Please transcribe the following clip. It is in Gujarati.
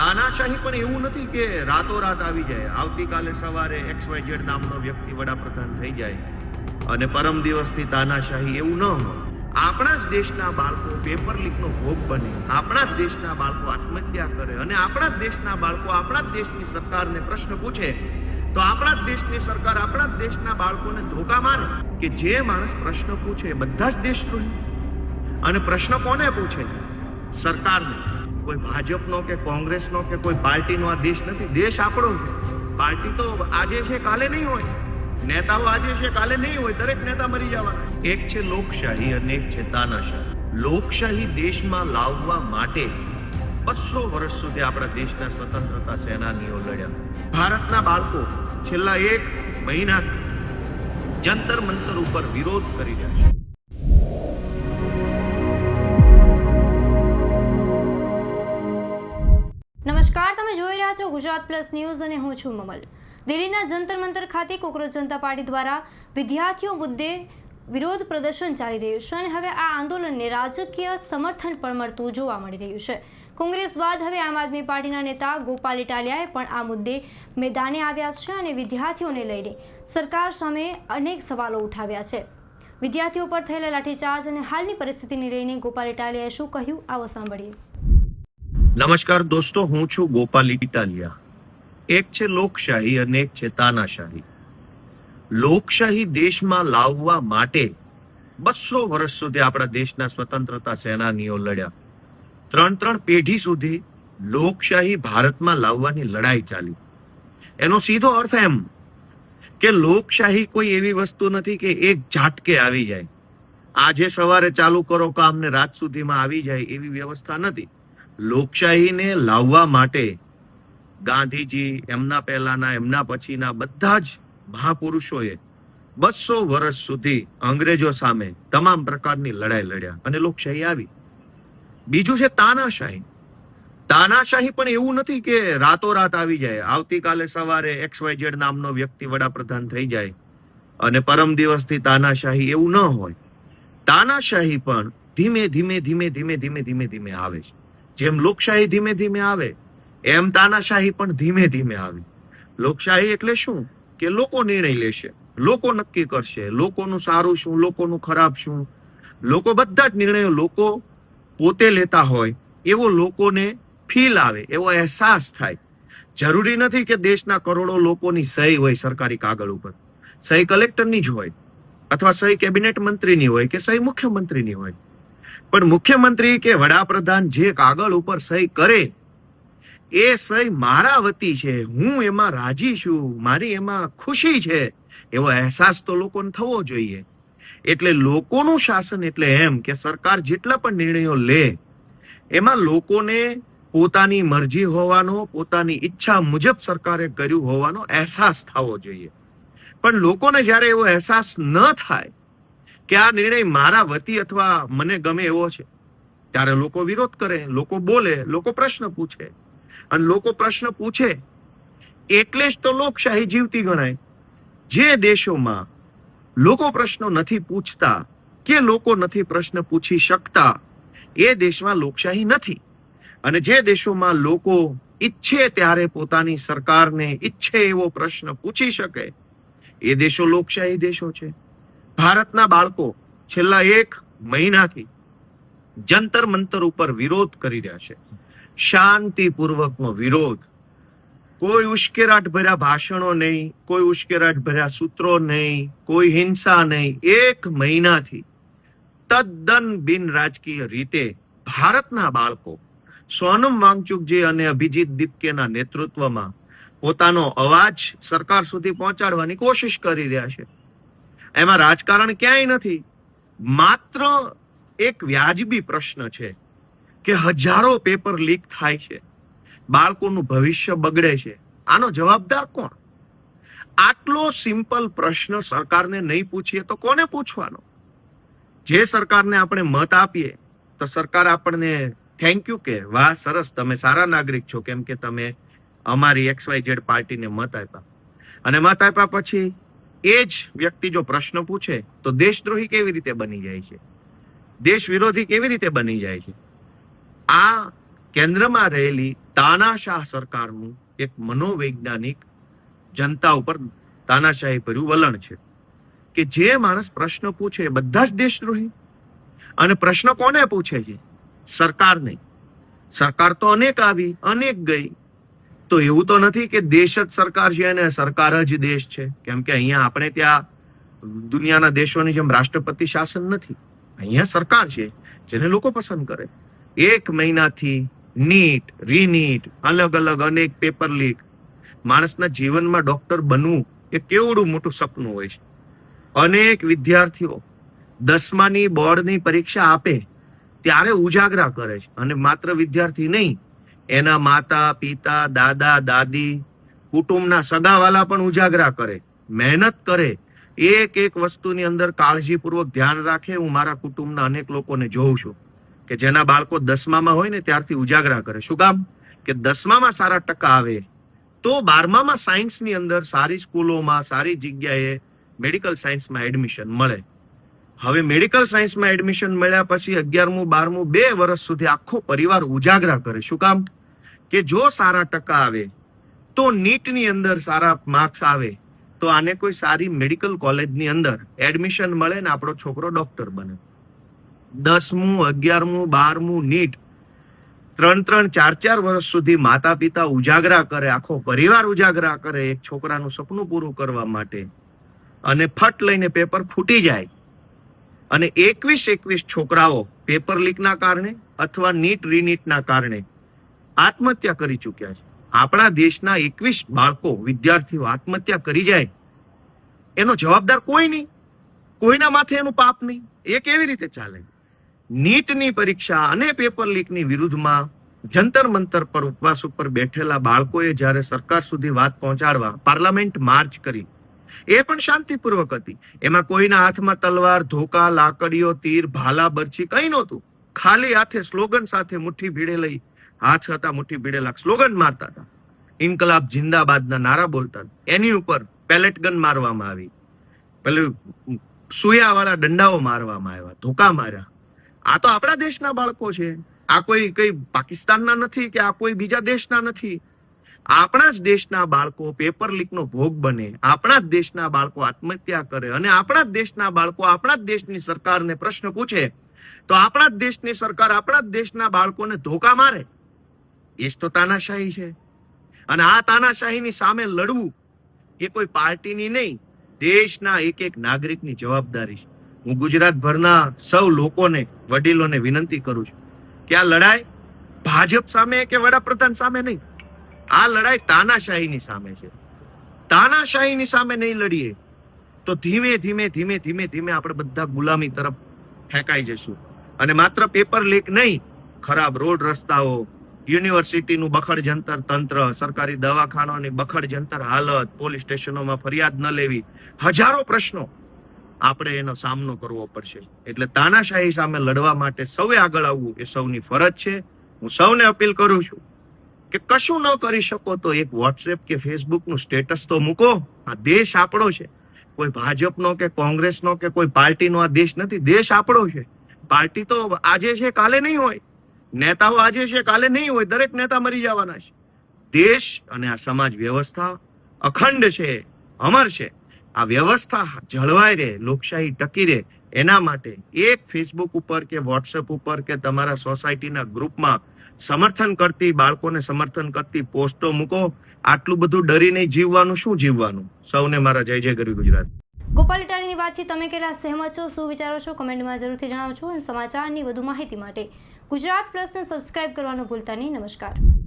તાનાશાહી પણ એવું નથી કે રાતોરાત આવી જાય, આવતીકાલે સવારે XYZ નામનો વ્યક્તિ વડાપ્રધાન થઈ જાય અને પરમ દિવસથી તાનાશાહી, એવું ન હોય. આપણા જ દેશના બાળકો પેપર લીકનો ભોગ બને, આપણા જ દેશના બાળકો આત્મહત્યા કરે અને આપણા જ દેશના બાળકો આપણા જ દેશની સરકારને પ્રશ્ન પૂછે તો આપણા જ દેશની સરકાર આપણા જ દેશના બાળકોને ધોકા મારે કે જે માણસ પ્રશ્ન પૂછે બધા જ દેશદ્રોહી. અને પ્રશ્ન કોને પૂછે છે? સરકારને. કોઈ ભાજપનો કે કોંગ્રેસનો કે કોઈ પાર્ટીનો આ દેશ નથી. દેશ આપણો છે. પાર્ટી તો આજે છે કાલે નહીં હોય, નેતાઓ આજે છે કાલે નહીં હોય, દરેક નેતા મરી જવાના. એક છે લોકશાહી અને એક છે તાનાશાહી. લોકશાહી દેશમાં લાવવા માટે 200 વર્ષ સુધી આપણા દેશના સ્વતંત્રતા સેનાનીઓ લડ્યા. ભારતના બાળકો છેલ્લા 1 મહિનાથી જંતર મંતર ઉપર વિરોધ કરી રહ્યા છે. નમસ્કાર, તમે જોઈ રહ્યા છો ગુજરાત પ્લસ ન્યૂઝ અને હું છું મમલ. દિલ્હીના જંતર મંતર ખાતે કોકરોચ જનતા પાર્ટી દ્વારા વિદ્યાર્થીઓ મુદ્દે વિરોધ પ્રદર્શન ચાલી રહ્યું છે અને હવે આ આંદોલનને રાજકીય સમર્થન પણ મળતું જોવા મળી રહ્યું છે. કોંગ્રેસ બાદ હવે આમ આદમી પાર્ટીના નેતા ગોપાલ ઇટાલિયાએ પણ આ મુદ્દે મેદાને આવ્યા છે અને વિદ્યાર્થીઓને લઈને સરકાર સામે અનેક સવાલો ઉઠાવ્યા છે. વિદ્યાર્થીઓ પર થયેલા લાઠીચાર્જ અને હાલની પરિસ્થિતિને લઈને ગોપાલ ઇટાલિયાએ શું કહ્યું, આવો સાંભળીએ. નમસ્કાર દોસ્તો, હું છું ગોપાલ ઇટાલિયા. એક છે લોકશાહી અને એક છે તાનાશાહી. લોકશાહી દેશમાં લાવવા માટે 200 વર્ષ સુધી આપણા દેશના સ્વતંત્રતા સેનાનીઓ લડ્યા. 3 પેઢી સુધી લોકશાહી ભારતમાં લાવવાની લડાઈ ચાલી. એનો સીધો અર્થ એમ કે લોકશાહી કોઈ એવી વસ્તુ નથી કે એક ઝાટકે આવી જાય, આજે સવારે ચાલુ કરો કામ ને રાત સુધીમાં આવી જાય, એવી વ્યવસ્થા નથી. લોકશાહીને લાવવા માટે ગાંધીજી, એમના પહેલાના, એમના પછીના બધા જ મહાપુરુષોએ 200 વર્ષ સુધી અંગ્રેજો સામે તમામ પ્રકારની લડાઈ લડ્યા અને લોકશાહી આવી. બીજું છે તાનાશાહી. તાનાશાહી પણ એવું નથી કે રાતોરાત આવી જાય, આવતીકાલે સવારે XYZ નામનો વ્યક્તિ વડાપ્રધાન થઈ જાય અને પરમ દિવસથી તાનાશાહી, એવું ન હોય. તાનાશાહી પણ ધીમે ધીમે ધીમે ધીમે ધીમે ધીમે ધીમે આવે છે. જેમ લોકશાહી ધીમે ધીમે આવે એમ તાનાશાહી પણ ધીમે ધીમે આવે. લોકશાહી એટલે શું? કે લોકો નિર્ણય લેશે, લોકો નક્કી કરશે, લોકોનું સારું શું, લોકોનું ખરાબ શું, લોકો બધા જ નિર્ણયો લોકો પોતે લેતા હોય એવો લોકોને ફીલ આવે, એવો અહેસાસ થાય. જરૂરી નથી કે દેશના કરોડો લોકોની સહી હોય સરકારી કાગળ ઉપર. સહી કલેક્ટરની જ હોય અથવા સહી કેબિનેટ મંત્રીની હોય કે સહી મુખ્યમંત્રીની હોય. પણ મુખ્યમંત્રી કે વડાપ્રધાન જે કાગળ ઉપર સહી કરે એ સહી મારા વતી છે, હું એમાં રાજી છું, મારી એમાં ખુશી છે, એવો અહેસાસ તો લોકોને થવો જોઈએ. એટલે લોકોનું શાસન એટલે એમ કે સરકાર જેટલા પણ નિર્ણયો લે એમાં લોકોને પોતાની મરજી હોવાનો, પોતાની ઈચ્છા મુજબ સરકારે કર્યું હોવાનો અહેસાસ થવો જોઈએ. પણ લોકોને જ્યારે એવો અહેસાસ ન થાય કે આ નિર્ણય મારા વતી અથવા મને ગમે એવો છે, ત્યારે લોકો વિરોધ કરે, લોકો બોલે, લોકો પ્રશ્ન પૂછે. અને લોકો પ્રશ્ન પૂછે એટલે જ તો લોકશાહી જીવતી ગણાય. જે દેશોમાં લોકો પ્રશ્નો નથી પૂછતા કે લોકો નથી પ્રશ્ન પૂછી શકતા એ દેશમાં લોકશાહી નથી. અને જે દેશોમાં લોકો ઈચ્છે ત્યારે પોતાની સરકારને ઈચ્છે એવો પ્રશ્ન પૂછી શકે એ દેશો લોકશાહી દેશો છે. ભારતના બાળકો છેલ્લા 1 મહિનાથી જંતર મંતર ઉપર વિરોધ કરી રહ્યા છે. શાંતિપૂર્વકનો વિરોધ. કોઈ ઉશ્કેરાટ ભર્યા ભાષણો નહીં, કોઈ ઉશ્કેરાટ ભર્યા સૂત્રો નહીં, કોઈ હિંસા નહીં. 1 મહિનાથી તદ્દન બિન રાજકીય રીતે ભારતના બાળકો સોનમ વાંગચુકજી અને અભિજીત દીપકેના નેતૃત્વમાં પોતાનો અવાજ સરકાર સુધી પહોંચાડવાની કોશિશ કરી રહ્યા છે. એમાં રાજકારણ ક્યાંય નથી. માત્ર એક વ્યાજબી પ્રશ્ન છે કે હજારો પેપર લીક થાય છે, બાળકોનું ભવિષ્ય બગડે છે, આનો જવાબદાર કોણ? આટલો સિમ્પલ પ્રશ્ન સરકારને નહીં પૂછીએ તો કોને પૂછવાનો? જે સરકારને આપણે મત આપીએ તો સરકાર આપણને થેન્ક યુ કે વાહ સરસ, તમે સારા નાગરિક છો કેમ કે તમે અમારી XYZ પાર્ટીને મત આપ્યા. અને મત આપ્યા પછી એ જ વ્યક્તિ જો પ્રશ્ન પૂછે તો દેશદ્રોહી કેવી રીતે બની જાય છે, દેશ વિરોધી કેવી રીતે બની જાય છે? આ કેન્દ્રમાં રહેલી તાનાશાહ સરકારનું એક મનોવૈજ્ઞાનિક જનતા ઉપર તાનાશાહી ભર્યું વલણ છે કે જે માણસ પ્રશ્ન પૂછે એ બધા જ દેશદ્રોહી. અને પ્રશ્ન કોને પૂછે છે? સરકાર નહીં. સરકાર તો અનેક આવી, અનેક ગઈ. તો એવું તો નથી કે દેશ જ સરકાર છે અને સરકાર જ દેશ છે, કેમ કે અહીંયા આપણે ત્યાં દુનિયાના દેશોની જેમ રાષ્ટ્રપતિ શાસન નથી. અહીંયા સરકાર છે જેને લોકો પસંદ કરે. 1 મહિનાથી નીટ, રીનીટ, અલગ અલગ અનેક પેપર લીક. માણસના જીવનમાં ડોક્ટર બનવું એ કેવડું મોટું સપનું હોય છે. અનેક વિદ્યાર્થીઓ 10માની બોર્ડની પરીક્ષા આપે ત્યારે ઉજાગરા કરે છે. અને માત્ર વિદ્યાર્થી નહીં, એના માતા પિતા, દાદા દાદી, કુટુંબના સગાવાલા પણ ઉજાગરા કરે, મહેનત કરે, એક વસ્તુની અંદર કાળજીપૂર્વક ધ્યાન રાખે. હું મારા કુટુંબના અનેક લોકોને જોઉં છું કે જેના બાળકો 10મામાં હોય ને ત્યારથી ઉજાગરા કરે. શું કામ? કે 10મામાં સારા ટકા આવે તો 12મામાં સાયન્સની અંદર સારી સ્કૂલોમાં, સારી જગ્યાએ મેડિકલ સાયન્સમાં એડમિશન મળે. હવે મેડિકલ સાયન્સમાં એડમિશન મળ્યા પછી 11મું 12મું 2 વર્ષ સુધી આખો પરિવાર ઉજાગરા કરે. શું કામ? કે જો સારા ટકા આવે તો નીટની અંદર સારા માર્ક્સ આવે તો આને કોઈ સારી મેડિકલ કોલેજની અંદર એડમિશન મળે ને આપણો છોકરો ડોક્ટર બને. 10મું 11મું 12મું નીટ 3-3 4-4 વર્ષ સુધી માતા પિતા ઉજાગરા કરે, આખો પરિવાર ઉજાગરા કરે એક છોકરાનું સપનું પૂરું કરવા માટે. અને ફટ લઈને પેપર ફૂટી જાય અને 21 છોકરાઓ પેપર લીકના કારણે અથવા નીટ રીનીટના કારણે આત્મહત્યા કરી ચૂક્યા છે. આપણા દેશના 21 બાળકો, વિદ્યાર્થીઓ આત્મહત્યા કરી જાય એનો જવાબદાર કોઈ નહીં, કોઈના માથે એનું પાપ નહીં. એ કેવી રીતે ચાલે? નીટની પરીક્ષા અને પેપર લીકની વિરુદ્ધમાં જંતર મંતર પર ઉપવાસ ઉપર બેઠેલા બાળકોએ જ્યારે સરકાર સુધી વાત પહોંચાડવા પાર્લામેન્ટ માર્ચ કરી, એ પણ શાંતિપૂર્વક હતી. એમાં કોઈના હાથમાં તલવાર, ધોકા, લાકડીઓ, તીર, ભાલા, બરછી કંઈ નહોતું. ખાલી હાથે સ્લોગન સાથે મુઠ્ઠી ભીડે લઈ, હાથ હતા મુઠ્ઠી ભીડેલા, સ્લોગન મારતા હતા, ઇન્કલાબ જિંદાબાદના નારા બોલતા. એની ઉપર પેલેટ ગન મારવામાં આવી, પેલું સુયાવાળા દંડાઓ મારવામાં આવ્યા, ધોકા માર્યા. આ તો આપણા દેશના બાળકો છે. આ કોઈ કઈ પાકિસ્તાનના નથી કે આ કોઈ બીજા દેશના નથી. આપણા જ દેશના બાળકો પેપર લીકનો ભોગ બને, આપણા જ દેશના બાળકો આત્મહત્યા કરે અને આપણા જ દેશના બાળકો આપણા જ દેશની સરકારને પ્રશ્ન પૂછે તો આપણા જ દેશની સરકાર આપણા જ દેશના બાળકોને ધોકા મારે. એ જ તો તાનાશાહી છે. અને આ તાનાશાહીની સામે લડવું એ કોઈ પાર્ટીની નહીં, દેશના એક નાગરિકની જવાબદારી છે. હું ગુજરાતભરના સૌ લોકોને, વડીલોને વિનંતી કરું છું કે આ લડાઈ ભાજપ સામે કે વડાપ્રધાન સામે નહીં, આ લડાઈ તાનાશાહીની સામે છે. તાનાશાહીની સામે નહીં લડીએ તો ધીમે ધીમે આપણે બધા ગુલામી તરફ ફેંકાઈ જશું. અને માત્ર પેપર લીક નહીં, ખરાબ રોડ રસ્તાઓ, યુનિવર્સિટીનું બખડ જંતર તંત્ર, સરકારી દવાખાનાની બખડ જંતર હાલત, પોલીસ સ્ટેશનોમાં ફરિયાદ ન લેવી, હજારો પ્રશ્નો આપણે એનો સામનો કરવો પડશે. એટલે તાનાશાહી સામે લડવા માટે સૌએ આગળ આવવું એ સૌની ફરજ છે. હું સૌને અપીલ કરું છું કે કશું ન કરી શકો તો એક વોટ્સએપ કે ફેસબુકનું સ્ટેટસ તો મૂકો. આ દેશ આપણો છે, કોઈ ભાજપનો કે કોંગ્રેસનો કે કોઈ પાર્ટીનો આ દેશ નથી. દેશ આપણો છે. પાર્ટી તો આજે છે કાલે નહીં હોય, નેતાઓ આજે છે કાલે નહીં હોય, દરેક નેતા મરી જવાના છે. દેશ અને આ સમાજ વ્યવસ્થા અખંડ છે, અમર છે. આ વ્યવસ્થા જળવાઈ રહે, લોકશાહી ટકી રહે, એના માટે એક ફેસબુક ઉપર કે વોટ્સએપ ઉપર કે તમારા સોસાયટીના ગ્રુપમાં સમર્થન કરતી, બાળકોને સમર્થન કરતી પોસ્ટો મૂકો. આટલું બધું ડરીને જીવવાનું શું જીવવાનું? સૌને મારા જય જય ગરવી ગુજરાત. ગોપાલ ઇટાલીની વાતથી તમે કેટલા સહેમત છો, શું વિચારો છો, કમેન્ટમાં જરૂરથી જણાવજો. અને સમાચારની વધુ માહિતી માટે ગુજરાત પ્લસને સબસ્ક્રાઇબ કરવાનું ભૂલતા નહીં. નમસ્કાર.